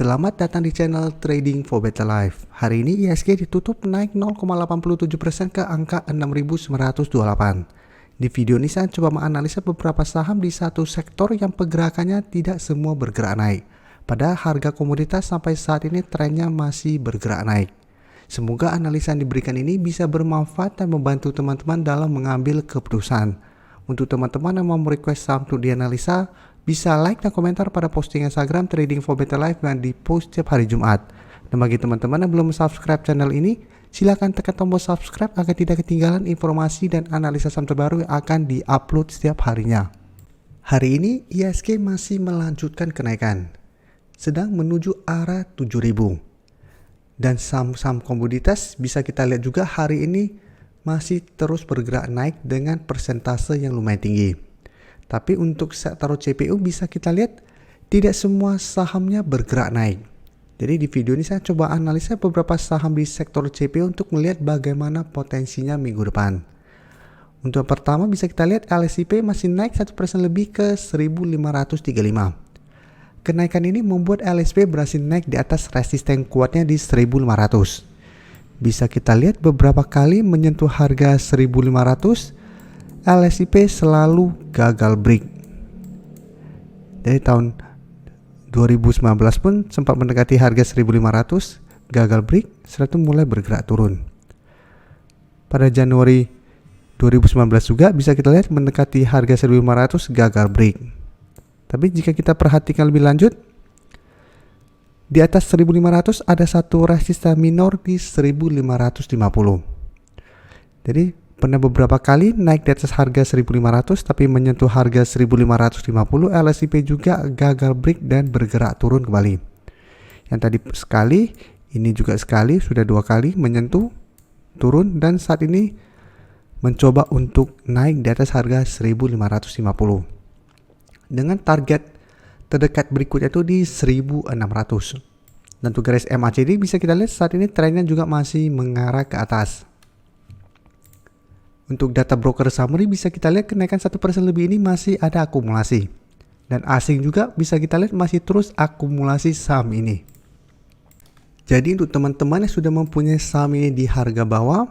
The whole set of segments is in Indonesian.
Selamat datang di channel Trading for Better Life. Hari ini IHSG ditutup naik 0,87% ke angka 6.928. Di video ini saya coba menganalisa beberapa saham di satu sektor yang pergerakannya tidak semua bergerak naik. Pada harga komoditas sampai saat ini trennya masih bergerak naik. Semoga analisa yang diberikan ini bisa bermanfaat dan membantu teman-teman dalam mengambil keputusan. Untuk teman-teman yang mau request saham untuk dianalisa, bisa like dan komentar pada posting Instagram Trading for Better Life yang di-post setiap hari Jumat. Dan bagi teman-teman yang belum subscribe channel ini, silakan tekan tombol subscribe agar tidak ketinggalan informasi dan analisa saham terbaru yang akan di-upload setiap harinya. Hari ini IHSG masih melanjutkan kenaikan, sedang menuju arah 7.000. Dan saham-saham komoditas bisa kita lihat juga hari ini masih terus bergerak naik dengan persentase yang lumayan tinggi. Tapi untuk sektor CPU bisa kita lihat tidak semua sahamnya bergerak naik. Jadi di video ini saya coba analisa beberapa saham di sektor CPU untuk melihat bagaimana potensinya minggu depan. Untuk yang pertama bisa kita lihat LSIP masih naik 1% lebih ke 1.535. Kenaikan ini membuat LSP berhasil naik di atas resisten kuatnya di 1.500. Bisa kita lihat beberapa kali menyentuh harga 1.500. LSIP selalu gagal break. Dari tahun 2019 pun sempat mendekati harga 1.500, gagal break, setelah itu mulai bergerak turun. Pada Januari 2019 juga bisa kita lihat mendekati harga 1.500, gagal break. Tapi jika kita perhatikan lebih lanjut, di atas 1.500 ada satu resisten minor di 1.550. Jadi pernah beberapa kali naik di atas harga 1.500 tapi menyentuh harga 1.550, LSIP juga gagal break dan bergerak turun kembali. Yang tadi sekali, ini juga sekali, sudah dua kali menyentuh, turun, dan saat ini mencoba untuk naik di atas harga 1.550. Dengan target terdekat berikutnya itu di 1.600. Dan untuk garis MACD bisa kita lihat saat ini trennya juga masih mengarah ke atas. Untuk data broker summary bisa kita lihat kenaikan 1% lebih ini masih ada akumulasi. Dan asing juga bisa kita lihat masih terus akumulasi saham ini. Jadi untuk teman-teman yang sudah mempunyai saham ini di harga bawah,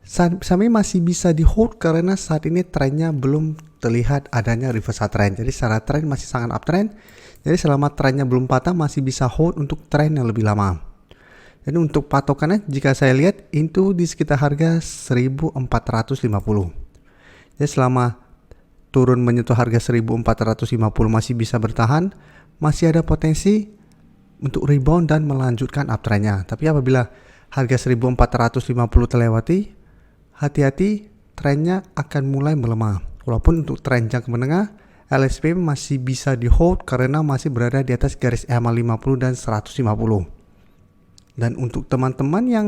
saham ini masih bisa di hold karena saat ini trennya belum terlihat adanya reversal trend. Jadi secara tren masih sangat uptrend. Jadi selama trennya belum patah masih bisa hold untuk tren yang lebih lama. Dan untuk patokannya jika saya lihat itu di sekitar harga 1.450. Jadi selama turun menyentuh harga 1.450 masih bisa bertahan, masih ada potensi untuk rebound dan melanjutkan uptrendnya. Tapi apabila harga 1.450 terlewati, hati-hati trennya akan mulai melemah. Walaupun untuk tren jangka menengah, LSP masih bisa di hold karena masih berada di atas garis EMA 50 dan 150. Dan untuk teman-teman yang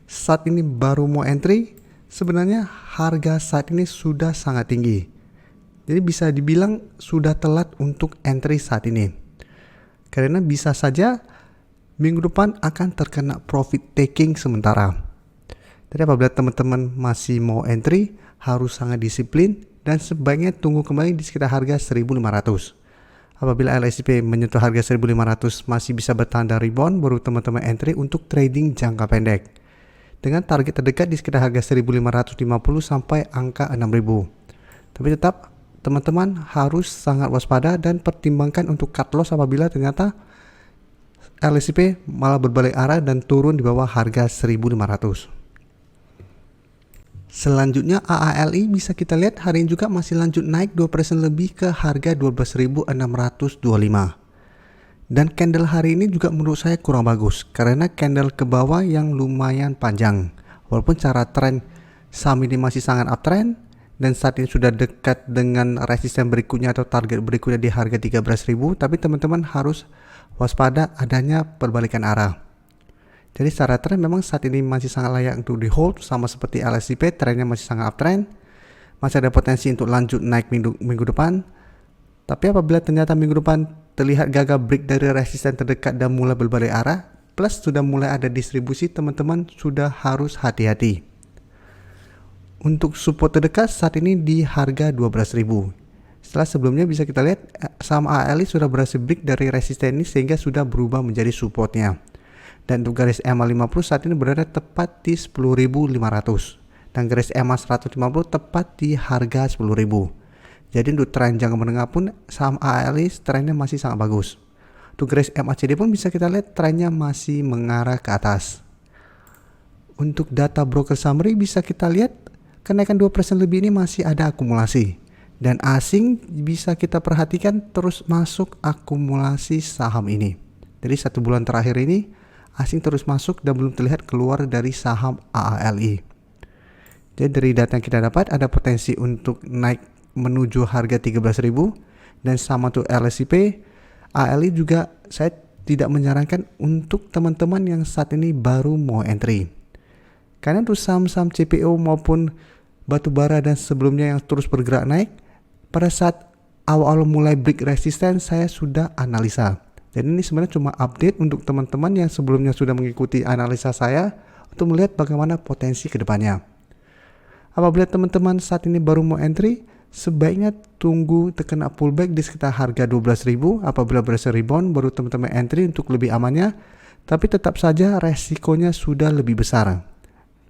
saat ini baru mau entry, sebenarnya harga saat ini sudah sangat tinggi. Jadi bisa dibilang sudah telat untuk entry saat ini. Karena bisa saja minggu depan akan terkena profit taking sementara. Jadi apabila teman-teman masih mau entry, harus sangat disiplin dan sebaiknya tunggu kembali di sekitar harga 1.500. Apabila LSIP menyentuh harga 1.500 masih bisa bertahan dan rebound, baru teman-teman entry untuk trading jangka pendek. Dengan target terdekat di sekitar harga 1.550 sampai angka 6.000. Tapi tetap teman-teman harus sangat waspada dan pertimbangkan untuk cut loss apabila ternyata LSIP malah berbalik arah dan turun di bawah harga 1.500. Selanjutnya AALI bisa kita lihat hari ini juga masih lanjut naik 2% lebih ke harga 12.625. Dan candle hari ini juga menurut saya kurang bagus karena candle ke bawah yang lumayan panjang. Walaupun cara tren saham ini masih sangat uptrend dan saat ini sudah dekat dengan resisten berikutnya atau target berikutnya di harga 13.000, tapi teman-teman harus waspada adanya perbalikan arah. Jadi secara tren memang saat ini masih sangat layak untuk di hold, sama seperti LSIP, trennya masih sangat uptrend, masih ada potensi untuk lanjut naik minggu depan. Tapi apabila ternyata minggu depan terlihat gagal break dari resisten terdekat dan mulai berbalik arah, plus sudah mulai ada distribusi, teman-teman sudah harus hati-hati. Untuk support terdekat saat ini di harga 12.000. Setelah sebelumnya bisa kita lihat saham ALI sudah berhasil break dari resisten ini sehingga sudah berubah menjadi supportnya. Dan untuk garis EMA 50 saat ini berada tepat di 10.500 dan garis EMA 150 tepat di harga 10.000. Jadi untuk tren jangka menengah pun saham ALI trennya masih sangat bagus. Untuk garis MACD pun bisa kita lihat trennya masih mengarah ke atas. Untuk data broker summary bisa kita lihat kenaikan 2% lebih ini masih ada akumulasi. Dan asing bisa kita perhatikan terus masuk akumulasi saham ini. Jadi 1 bulan terakhir ini asing terus masuk dan belum terlihat keluar dari saham AALI. Jadi dari data yang kita dapat ada potensi untuk naik menuju harga 13.000 dan sama tuh LSIP. ALI juga saya tidak menyarankan untuk teman-teman yang saat ini baru mau entry. Karena untuk saham-saham CPO maupun batubara dan sebelumnya yang terus bergerak naik, pada saat awal-awal mulai break resisten saya sudah analisa. Dan ini sebenarnya cuma update untuk teman-teman yang sebelumnya sudah mengikuti analisa saya untuk melihat bagaimana potensi kedepannya. Apabila teman-teman saat ini baru mau entry, sebaiknya tunggu terkena pullback di sekitar harga 12.000. Apabila berhasil rebound baru teman-teman entry untuk lebih amannya. Tapi tetap saja resikonya sudah lebih besar.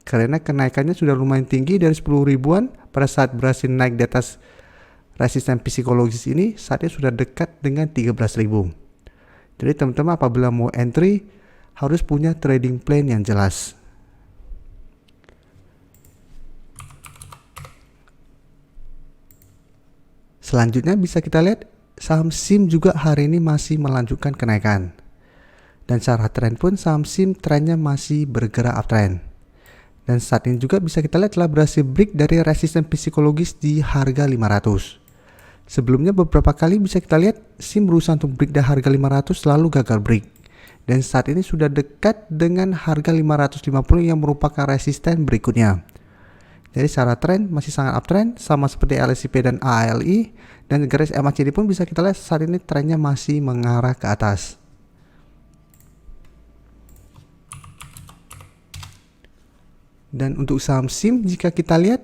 Karena kenaikannya sudah lumayan tinggi dari 10 ribuan pada saat berhasil naik di atas resisten psikologis ini saatnya sudah dekat dengan 13.000. Jadi teman-teman apabila mau entry harus punya trading plan yang jelas. Selanjutnya bisa kita lihat saham SIM juga hari ini masih melanjutkan kenaikan. Dan secara tren pun saham SIM trennya masih bergerak uptrend. Dan saat ini juga bisa kita lihat telah berhasil break dari resisten psikologis di harga 500. Sebelumnya beberapa kali bisa kita lihat SIM berusaha untuk break dari harga 500 lalu gagal break. Dan saat ini sudah dekat dengan harga 550 yang merupakan resisten berikutnya. Jadi secara tren masih sangat uptrend sama seperti LSIP dan ALI. Dan garis MACD pun bisa kita lihat saat ini trennya masih mengarah ke atas. Dan untuk saham SIM jika kita lihat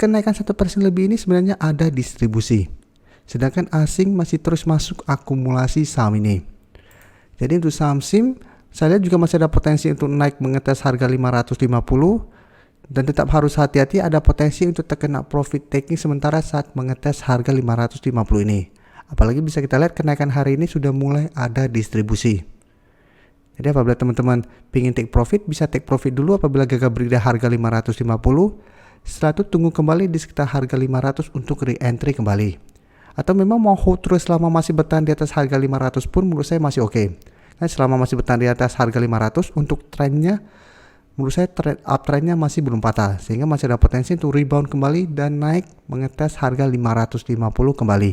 kenaikan 1% lebih ini sebenarnya ada distribusi. Sedangkan asing masih terus masuk akumulasi saham ini. Jadi untuk saham SIM saya lihat juga masih ada potensi untuk naik mengetes harga 550 dan tetap harus hati-hati ada potensi untuk terkena profit taking sementara saat mengetes harga 550 ini. Apalagi bisa kita lihat kenaikan hari ini sudah mulai ada distribusi. Jadi apabila teman-teman ingin take profit bisa take profit dulu apabila gagal break di harga 550. Setelah itu tunggu kembali di sekitar harga 500 untuk re-entry kembali. Atau memang mau hold terus selama masih bertahan di atas harga 500 pun menurut saya masih oke. Nah, selama masih bertahan di atas harga 500 untuk trennya menurut saya uptrendnya masih belum patah sehingga masih ada potensi untuk rebound kembali dan naik mengetes harga 550 kembali.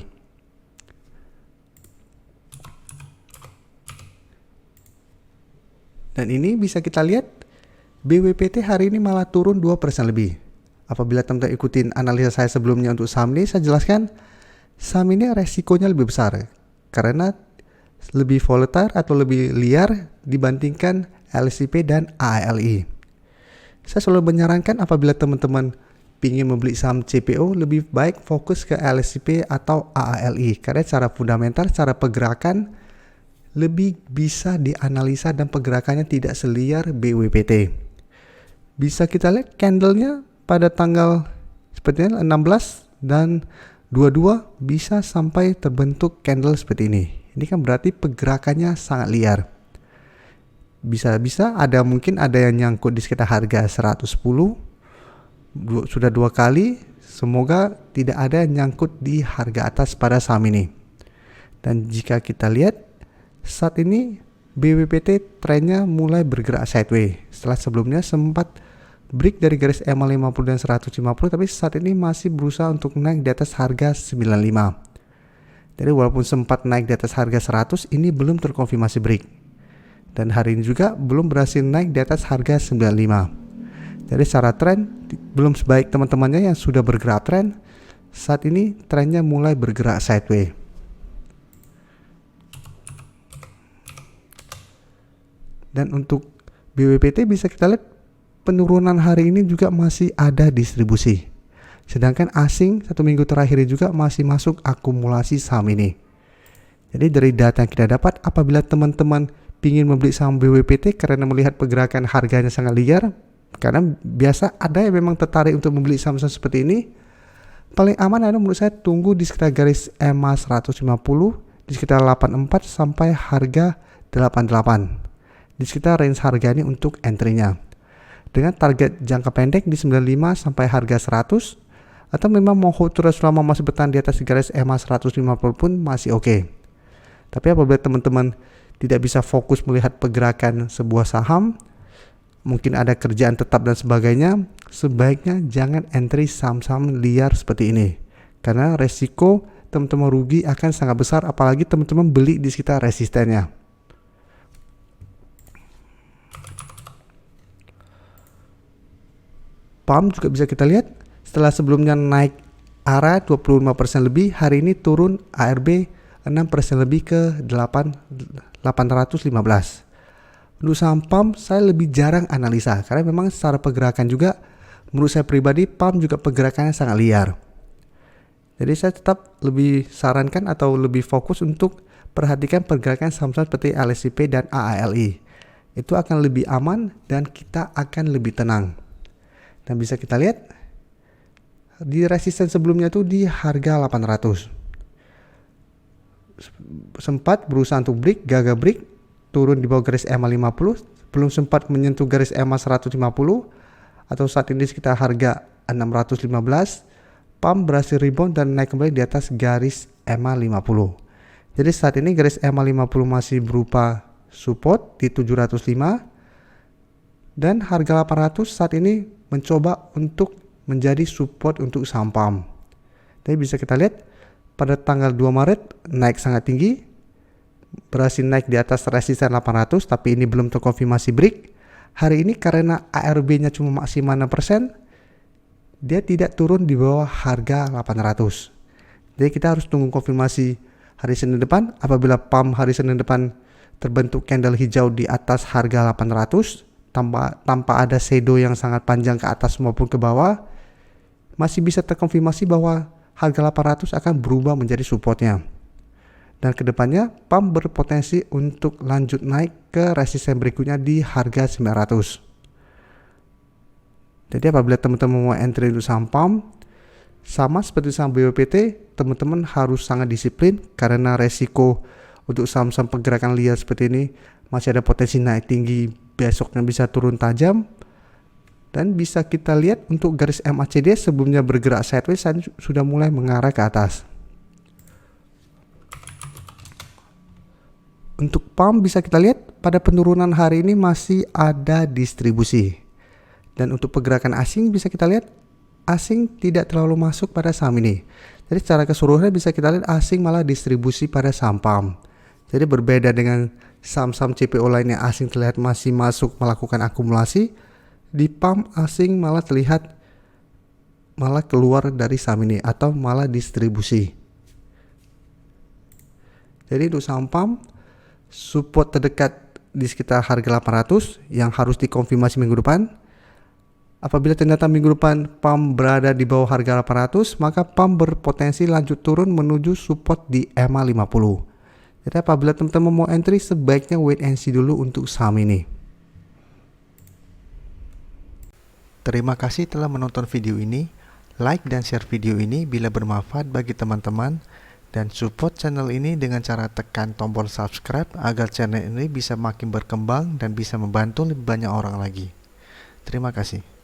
Dan ini bisa kita lihat BWPT hari ini malah turun 2% lebih. Apabila teman-teman ikutin analisa saya sebelumnya untuk saham ini saya jelaskan saham ini resikonya lebih besar karena lebih volatile atau lebih liar dibandingkan LSIP dan ALI. Saya selalu menyarankan apabila teman-teman ingin membeli saham CPO lebih baik fokus ke LSIP atau ALI karena secara fundamental, secara pergerakan lebih bisa dianalisa dan pergerakannya tidak seliar BWPT. Bisa kita lihat candlenya pada tanggal sepertinya 16 dan 22 bisa sampai terbentuk candle seperti ini. Ini kan berarti pergerakannya sangat liar. Bisa-bisa ada mungkin ada yang nyangkut di sekitar harga 110. Sudah 2 kali. Semoga tidak ada yang nyangkut di harga atas pada saham ini. Dan jika kita lihat saat ini BWPT trennya mulai bergerak sideways. Setelah sebelumnya sempat break dari garis EMA 50 dan 150 tapi saat ini masih berusaha untuk naik di atas harga 95. Jadi walaupun sempat naik di atas harga 100 ini belum terkonfirmasi break. Dan hari ini juga belum berhasil naik di atas harga 95. Jadi secara tren belum sebaik teman-temannya yang sudah bergerak tren. Saat ini trennya mulai bergerak sideways. Dan untuk BWPT bisa kita lihat penurunan hari ini juga masih ada distribusi. Sedangkan asing 1 minggu terakhir juga masih masuk akumulasi saham ini. Jadi dari data yang kita dapat, apabila teman-teman ingin membeli saham BWPT karena melihat pergerakan harganya sangat liar, karena biasa ada yang memang tertarik untuk membeli saham-saham seperti ini, paling aman adalah menurut saya tunggu di sekitar garis EMA 150 di sekitar 84 sampai harga 88. Di sekitar range harga ini untuk entry-nya. Dengan target jangka pendek di 95 sampai harga 100, atau memang mau hold terus selama masih bertahan di atas garis EMA 150 pun masih oke. Tapi apabila teman-teman tidak bisa fokus melihat pergerakan sebuah saham, mungkin ada kerjaan tetap dan sebagainya, sebaiknya jangan entry saham-saham liar seperti ini. Karena resiko teman-teman rugi akan sangat besar, apalagi teman-teman beli di sekitar resistennya. PAM juga bisa kita lihat, setelah sebelumnya naik arah 25% lebih, hari ini turun ARB 6% lebih ke 815. Untuk saham PAM saya lebih jarang analisa karena memang secara pergerakan juga menurut saya pribadi PAM juga pergerakannya sangat liar. Jadi saya tetap lebih sarankan atau lebih fokus untuk perhatikan pergerakan saham-saham seperti LSIP dan AALI. Itu akan lebih aman dan kita akan lebih tenang. Dan bisa kita lihat di resisten sebelumnya tuh di harga 800. Sempat berusaha untuk break, gagal break, turun di bawah garis EMA 50, belum sempat menyentuh garis EMA 150, atau saat ini sekitar harga 615. PAM berhasil rebound dan naik kembali di atas garis EMA 50. Jadi saat ini garis EMA 50 masih berupa support di 705, dan harga 800 saat ini mencoba untuk menjadi support untuk saham PAM. Jadi bisa kita lihat pada tanggal 2 Maret naik sangat tinggi, berhasil naik di atas resisten 800, tapi ini belum terkonfirmasi break. Hari ini karena ARB-nya cuma maksimal 6%, dia tidak turun di bawah harga 800. Jadi kita harus tunggu konfirmasi hari Senin depan. Apabila PAM hari Senin depan terbentuk candle hijau di atas harga 800 tanpa ada shadow yang sangat panjang ke atas maupun ke bawah, masih bisa terkonfirmasi bahwa harga 800 akan berubah menjadi supportnya. Dan kedepannya PAM berpotensi untuk lanjut naik ke resisten berikutnya di harga 900. Jadi apabila teman-teman mau entry untuk saham PAM, sama seperti saham BWPT, teman-teman harus sangat disiplin karena resiko untuk saham-saham pergerakan liar seperti ini masih ada potensi naik tinggi, besoknya bisa turun tajam. Dan bisa kita lihat untuk garis MACD sebelumnya bergerak sideways sudah mulai mengarah ke atas. Untuk PAM bisa kita lihat pada penurunan hari ini masih ada distribusi. Dan untuk pergerakan asing bisa kita lihat asing tidak terlalu masuk pada saham ini. Jadi secara keseluruhan bisa kita lihat asing malah distribusi pada saham PAM. Jadi berbeda dengan saham-saham CPO lainnya, asing terlihat masih masuk melakukan akumulasi. Di PAM asing malah terlihat malah keluar dari saham ini atau malah distribusi. Jadi untuk saham PAM, support terdekat di sekitar harga 800 yang harus dikonfirmasi minggu depan. Apabila ternyata minggu depan PAM berada di bawah harga 800, maka PAM berpotensi lanjut turun menuju support di EMA 50. Jadi apabila teman-teman mau entry, sebaiknya wait and see dulu untuk saham ini. Terima kasih telah menonton video ini. Like dan share video ini bila bermanfaat bagi teman-teman, dan support channel ini dengan cara tekan tombol subscribe agar channel ini bisa makin berkembang dan bisa membantu lebih banyak orang lagi. Terima kasih.